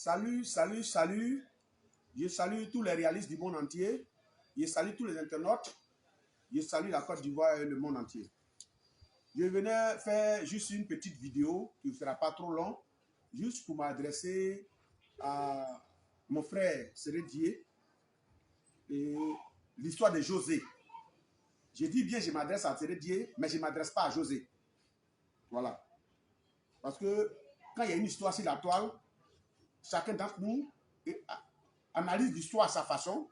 Salut, salut, salut. Je salue tous les réalistes du monde entier. Je salue tous les internautes. Je salue la Côte d'Ivoire et le monde entier. Je venais faire juste une petite vidéo qui ne sera pas trop long, juste pour m'adresser à mon frère Sérédier et l'histoire de José. Je dis bien je m'adresse à Sérédier, mais je ne m'adresse pas à José. Voilà. Parce que quand il y a une histoire sur la toile, chacun d'entre nous analyse l'histoire à sa façon,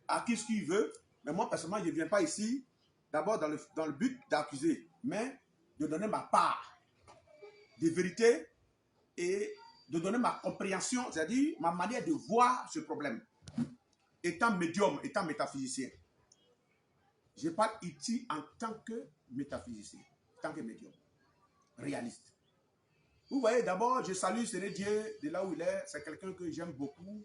à qui ce qu'il veut. Mais moi, personnellement, je ne viens pas ici, d'abord dans le but d'accuser, mais de donner ma part de vérité et de donner ma compréhension, c'est-à-dire ma manière de voir ce problème. Étant médium, étant métaphysicien. Je parle ici en tant que métaphysicien, en tant que médium, réaliste. Vous voyez, d'abord, je salue Sérédier de là où il est. C'est quelqu'un que j'aime beaucoup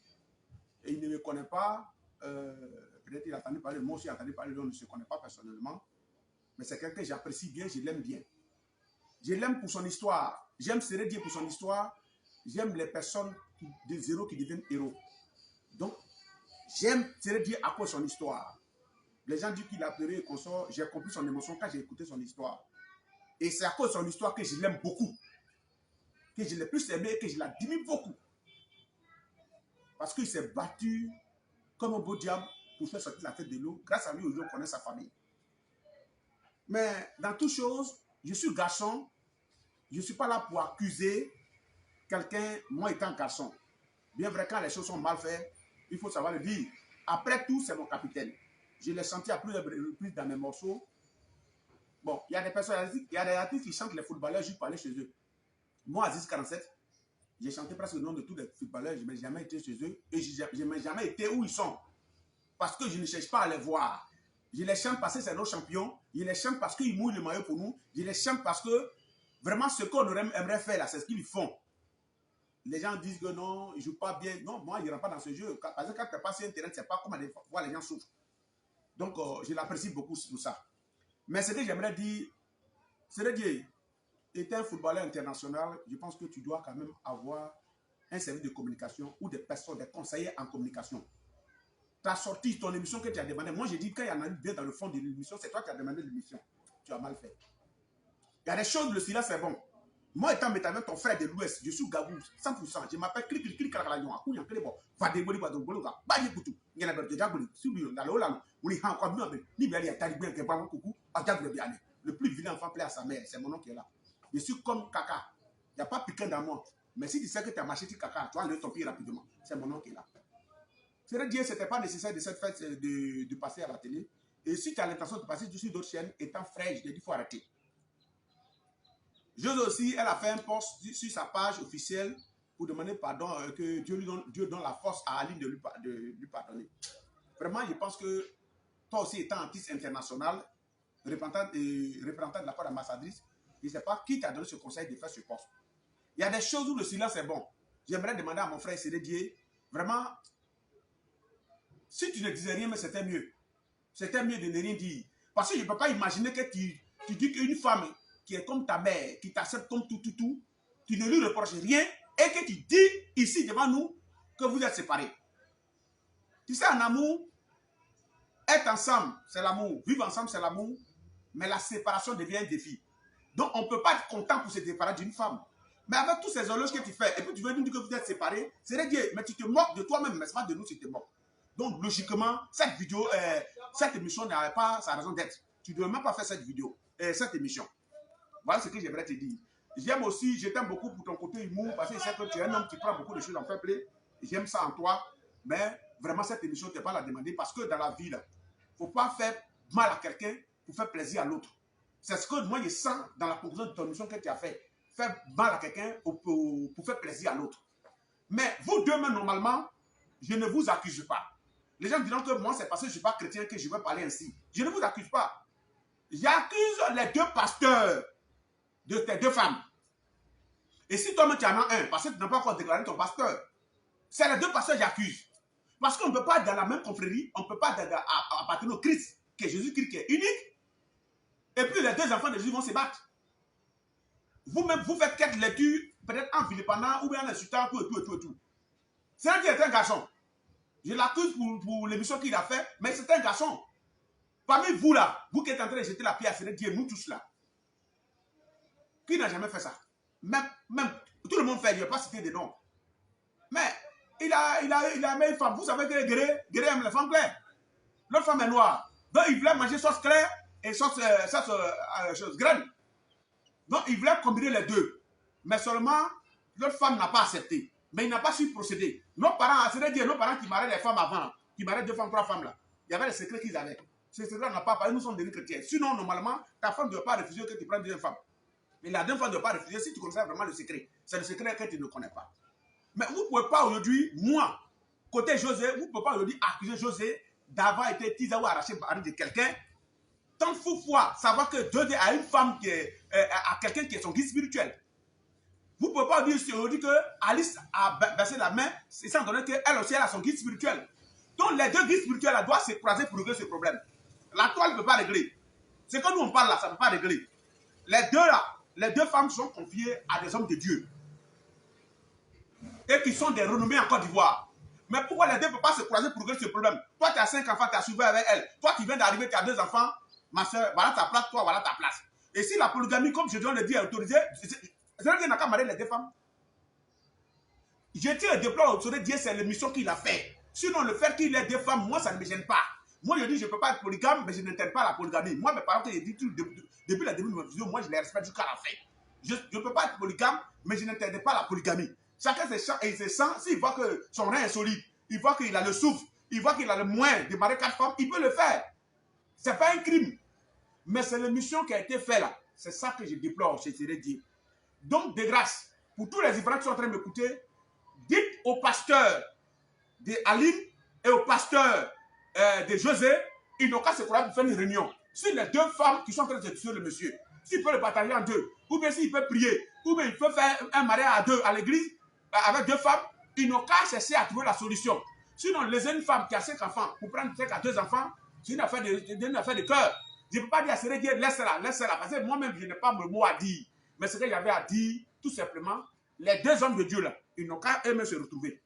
et il ne me connaît pas. Peut-être qu'il a entendu parler, moi aussi j'ai entendu parler, on ne se connaît pas personnellement. Mais c'est quelqu'un que j'apprécie bien, je l'aime bien. Je l'aime pour son histoire. J'aime Sérédier pour son histoire. J'aime les personnes de zéro qui deviennent héros. Donc, j'aime Sérédier à cause de son histoire. Les gens disent qu'il a pleuré et qu'on sort. J'ai compris son émotion quand j'ai écouté son histoire. Et c'est à cause de son histoire que je l'aime beaucoup. Que je l'ai plus aimé et que je l'admire beaucoup. Parce qu'il s'est battu comme un beau diable pour faire sortir la tête de l'eau. Grâce à lui, aujourd'hui, on connaît sa famille. Mais dans toute chose, je suis garçon. Je ne suis pas là pour accuser quelqu'un, moi étant garçon. Bien vrai, quand les choses sont mal faites, il faut savoir le dire. Après tout, c'est mon capitaine. Je l'ai senti à plusieurs reprises dans mes morceaux. Bon, il y a des personnes, il y a des artistes qui chantent les footballeurs juste pour aller chez eux. Moi, Aziz 47, j'ai chanté presque le nom de tous les footballeurs, je n'ai jamais été chez eux et je n'ai jamais été où ils sont. Parce que je ne cherche pas à les voir. Je les chante parce que c'est nos champions. Je les chante parce qu'ils mouillent le maillot pour nous. Je les chante parce que vraiment ce qu'on aimerait faire là, c'est ce qu'ils font. Les gens disent que non, ils ne jouent pas bien. Non, moi, je ne rentre pas dans ce jeu. Parce que quand tu passes sur un terrain, tu ne sais pas comment voir les gens souffrent. Donc, je l'apprécie beaucoup pour ça. Mais ce que j'aimerais dire, c'est dire, étant un footballeur international, je pense que tu dois quand même avoir un service de communication ou des personnes, des conseillers en communication. Tu as sorti ton émission que tu as demandé. Moi, j'ai dit, quand il y en a eu bien dans le fond de l'émission, c'est toi qui as demandé l'émission. Tu as mal fait. Il y a des choses, le silence, c'est bon. Moi, étant métallique, ton frère de l'Ouest, je suis Gabou, 100%. Je m'appelle Clic, Calagnon. À Kouyan, Clébon, Vadeboli, Vadeboli, Badiboutou, Yanabert de Jaboli, Subio, Lalo, oui, encore mieux, Libéry, Talibé, Keban, Coucou, Adjab Biané. Le plus vilain enfant plaît à sa mère, c'est mon nom qui est là. Je suis comme Kaka. Il n'y a pas piquant dans moi. Mais si tu sais que tu as marché sur Kaka, tu vas enlever ton pied rapidement. C'est mon nom qui est là. C'est dire que ce n'était pas nécessaire de cette fête de passer à la télé. Et si tu as l'intention de passer sur d'autres chaînes, étant frère, je te dis qu'il faut arrêter. José aussi, elle a fait un post sur sa page officielle pour demander pardon, que Dieu donne la force à Aline de lui pardonner. Vraiment, je pense que toi aussi, étant artiste international, représentant de la part d'ambassadrice, je ne sais pas qui t'a donné ce conseil de faire ce post. Il y a des choses où le silence est bon. J'aimerais demander à mon frère Sérédier, vraiment, si tu ne disais rien, mais c'était mieux. C'était mieux de ne rien dire. Parce que je ne peux pas imaginer que tu dis qu'une femme qui est comme ta mère, qui t'accepte comme tout, tu ne lui reproches rien et que tu dis ici devant nous que vous êtes séparés. Tu sais, en amour, être ensemble, c'est l'amour. Vivre ensemble, c'est l'amour. Mais la séparation devient un défi. Donc, on ne peut pas être content pour se séparer d'une femme. Mais avec tous ces horloges que tu fais, et puis tu veux nous dire que vous êtes séparés, c'est dire, mais tu te moques de toi-même, mais ce n'est pas de nous, tu te moques. Donc, logiquement, cette vidéo, cette émission n'a pas sa raison d'être. Tu ne dois même pas faire cette vidéo, cette émission. Voilà ce que j'aimerais te dire. J'aime aussi, je t'aime beaucoup pour ton côté humour, parce que je sais que tu es un homme qui prend beaucoup de choses en fair play. J'aime ça en toi. Mais vraiment, cette émission, tu n'es pas la demander parce que dans la vie, il ne faut pas faire mal à quelqu'un pour faire plaisir à l'autre. C'est ce que moi, je sens dans la conclusion de ton émission que tu as fait. Faire mal à quelqu'un pour faire plaisir à l'autre. Mais vous deux, même normalement, je ne vous accuse pas. Les gens diront que moi, c'est parce que je ne suis pas chrétien que je vais parler ainsi. Je ne vous accuse pas. J'accuse les deux pasteurs de tes deux femmes. Et si toi-même tu en as un, parce que tu n'as pas encore déclaré ton pasteur, c'est les deux pasteurs que j'accuse. Parce qu'on ne peut pas être dans la même confrérie, on ne peut pas appartenir au Christ, qui est Jésus-Christ qui est unique, et puis les deux enfants de Jésus vont se battre. Vous-même, vous faites quelques lectures, peut-être en vilipendant ou bien en insultant, tout. C'est un qui est un garçon. Je l'accuse pour l'émission qu'il a fait, mais c'est un garçon. Parmi vous là, vous qui êtes en train de jeter la pierre, c'est Dieu, nous tous là. Qui n'a jamais fait ça? Même, tout le monde fait, je ne vais pas citer des noms. Mais il a aimé une femme. Vous savez que Guéré aime les femmes claires. L'autre femme est noire. Donc il voulait manger sauce claire et sauce graine. Donc il voulait combiner les deux. Mais seulement, l'autre femme n'a pas accepté. Mais il n'a pas su procéder. Nos parents, c'est-à-dire nos parents qui mariaient les femmes avant, qui mariaient 2 femmes, 3 femmes là, il y avait des secrets qu'ils avaient. Ces secrets n'a pas parlé, nous sommes devenus chrétiens. Sinon, normalement, ta femme ne doit pas refuser que tu prennes 2 femmes. Mais la 2 femmes ne doit pas refuser si tu connais vraiment le secret. C'est le secret que tu ne connais pas. Mais vous ne pouvez pas aujourd'hui, moi, côté José, vous ne pouvez pas aujourd'hui accuser José d'avoir été teasé ou arraché par de quelqu'un. Tant de fois, savoir que Dieu a une femme qui est, à quelqu'un qui est son guide spirituel. Vous ne pouvez pas dire aujourd'hui que Alice a baissé la main, sans donner qu'elle aussi elle a son guide spirituel. Donc les 2 guides spirituels doivent se croiser pour régler ce problème. La toile ne peut pas régler. Ce que nous on parle là, ça ne peut pas régler. Les deux femmes sont confiées à des hommes de Dieu. Et qui sont des renommés en Côte d'Ivoire. Mais pourquoi les 2 ne peuvent pas se croiser pour régler ce problème? Toi, tu as 5 enfants, tu as suivi avec elle. Toi, tu viens d'arriver, tu as 2 enfants. Ma soeur, voilà ta place, toi, voilà ta place. Et si la polygamie, comme je viens de le dire, est autorisée, c'est-à-dire n'a qu'à marier les 2 femmes. Je tiens à déplorer au Dieu, c'est l'émission qu'il a fait. Sinon, le fait qu'il ait 2 femmes, moi, ça ne me gêne pas. Moi, je dis, je ne peux pas être polygame, mais je n'interdis pas la polygamie. Moi, mes parents, que j'ai dit depuis le début de ma vidéo, moi, je les respecte jusqu'à la fin. Je ne peux pas être polygame, mais je n'interdis pas la polygamie. Chacun ses champs et ses sangs. S'il voit que son rein est solide, il voit qu'il a le souffle, il voit qu'il a le moyen de marier 4 femmes, il peut le faire. Ce n'est pas un crime. Mais c'est l'émission qui a été faite là. C'est ça que je déplore, je serais dit. Donc, de grâce, pour tous les Ivoiriens qui sont en train de m'écouter, dites au pasteur de Aline et au pasteur de José, ils n'ont qu'à se croire pour faire une réunion. Si les 2 femmes qui sont en train de tuer le monsieur, s'il peut le partager en 2, ou bien s'il peut prier, ou bien il peut faire un mariage à 2 à l'église, avec 2 femmes, ils n'ont qu'à chercher à trouver la solution. Sinon, les une femme qui a 5 enfants, pour prendre 5 à 2 enfants, c'est une affaire de cœur. Je ne peux pas dire à Séré Dieu, laisse-la, parce que moi-même, je n'ai pas le mot à dire. Mais ce que j'avais à dire, tout simplement, les 2 hommes de Dieu là, ils n'ont qu'à eux-mêmes se retrouver.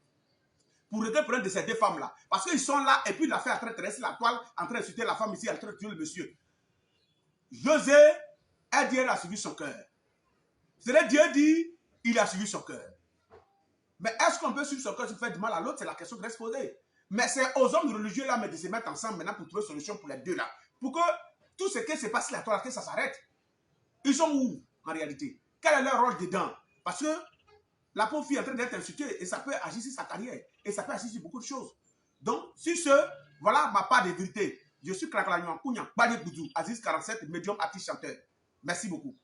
Pour régler le problème de ces 2 femmes-là. Parce qu'ils sont là, et puis l'affaire est en train de traverser la toile, en train de citer la femme ici, en train de tuer le monsieur. José, Dieu a suivi son cœur. C'est Dieu dit, il a suivi son cœur. Mais est-ce qu'on peut suivre son cœur si on fait du mal à l'autre? C'est la question qui reste posée. Mais c'est aux hommes religieux là, mais de se mettre ensemble maintenant pour trouver une solution pour les 2 là. Pour que tout ce qui se passe là, que ça s'arrête. Ils sont où en réalité? Quel est leur rôle dedans? Parce que la pauvre fille est en train d'être insultée et ça peut agir sur sa carrière. Et ça peut agir sur beaucoup de choses. Donc, sur ce, voilà ma part de vérité. Je suis Kraklagnon, Kounia, Badi Boudou, Aziz 47, médium artiste chanteur. Merci beaucoup.